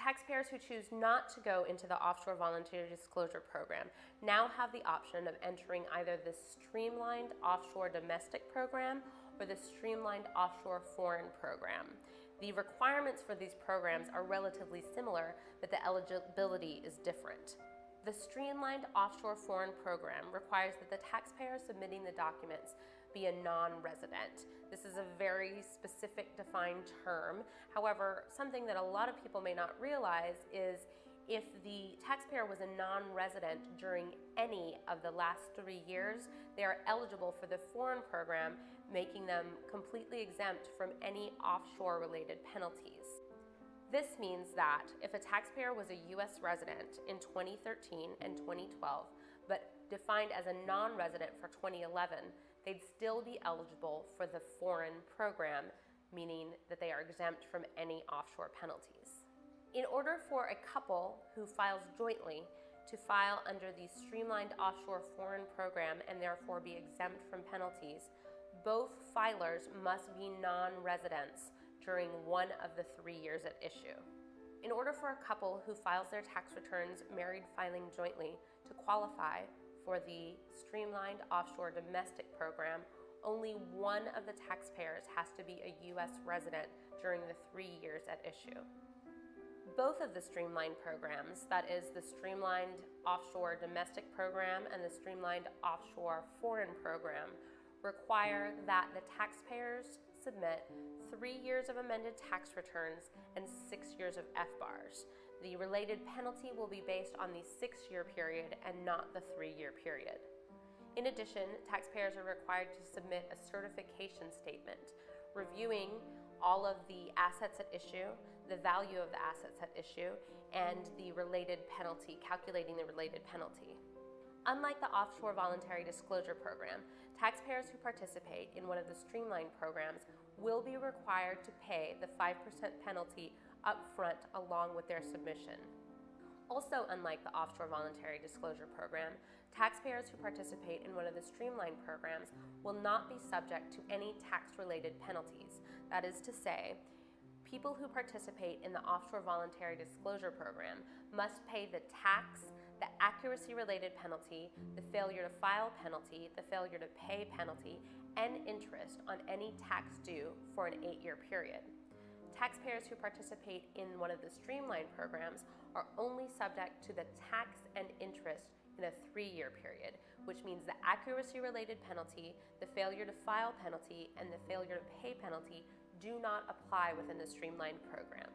Taxpayers who choose not to go into the Offshore Voluntary Disclosure Program now have the option of entering either the Streamlined Offshore Domestic Program or the Streamlined Offshore Foreign Program. The requirements for these programs are relatively similar, but the eligibility is different. The Streamlined Offshore Foreign Program requires that the taxpayer submitting the documents be a non-resident. This is a very specific defined term. However, something that a lot of people may not realize is if the taxpayer was a non-resident during any of the last 3 years, they are eligible for the foreign program, making them completely exempt from any offshore-related penalties. This means that if a taxpayer was a U.S. resident in 2013 and 2012, but defined as a non-resident for 2011, they'd still be eligible for the foreign program, meaning that they are exempt from any offshore penalties. In order for a couple who files jointly to file under the Streamlined Offshore Foreign Program and therefore be exempt from penalties, both filers must be non-residents during one of the 3 years at issue. In order for a couple who files their tax returns married filing jointly to qualify for the Streamlined Offshore Domestic Program, only one of the taxpayers has to be a U.S. resident during the 3 years at issue. Both of the Streamlined programs, that is the Streamlined Offshore Domestic Program and the Streamlined Offshore Foreign Program, require that the taxpayers submit 3 years of amended tax returns and 6 years of FBARs. The related penalty will be based on the 6-year period and not the 3-year period. In addition, taxpayers are required to submit a certification statement reviewing all of the assets at issue, the value of the assets at issue, and the related penalty, calculating the related penalty. Unlike the Offshore Voluntary Disclosure Program, taxpayers who participate in one of the Streamlined programs will be required to pay the 5% penalty upfront along with their submission. Also, unlike the Offshore Voluntary Disclosure Program, taxpayers who participate in one of the Streamlined programs will not be subject to any tax-related penalties. That is to say, people who participate in the Offshore Voluntary Disclosure Program must pay the tax, the accuracy-related penalty, the failure to file penalty, the failure to pay penalty, and interest on any tax due for an 8-year period. Taxpayers who participate in one of the Streamlined programs are only subject to the tax and interest in a 3-year period, which means the accuracy-related penalty, the failure to file penalty, and the failure to pay penalty do not apply within the Streamlined program.